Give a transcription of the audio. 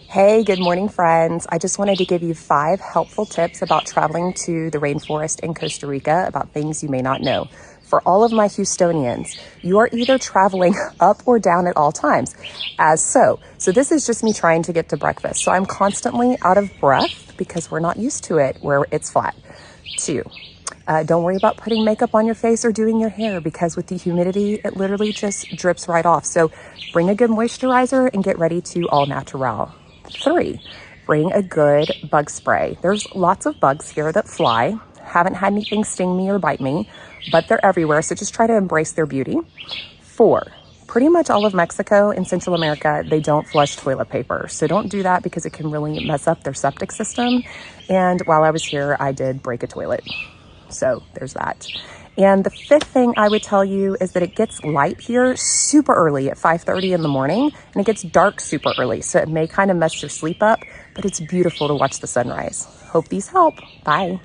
Hey, good morning, friends. I just wanted to give you 5 helpful tips about traveling to the rainforest in Costa Rica about things you may not know. For all of my Houstonians, you are either traveling up or down at all times, as so. So this is just me trying to get to breakfast. So I'm constantly out of breath because we're not used to it where it's flat. 2, don't worry about putting makeup on your face or doing your hair because with the humidity, it literally just drips right off. So bring a good moisturizer and get ready to all natural. 3, bring a good bug spray. There's lots of bugs here that fly. Haven't had anything sting me or bite me, but they're everywhere, so just try to embrace their beauty. 4, pretty much all of Mexico and Central America, they don't flush toilet paper. So don't do that because it can really mess up their septic system. And while I was here, I did break a toilet. So there's that. And the 5th thing I would tell you is that it gets light here super early at 5:30 in the morning, and it gets dark super early. So it may kind of mess your sleep up, but it's beautiful to watch the sunrise. Hope these help. Bye.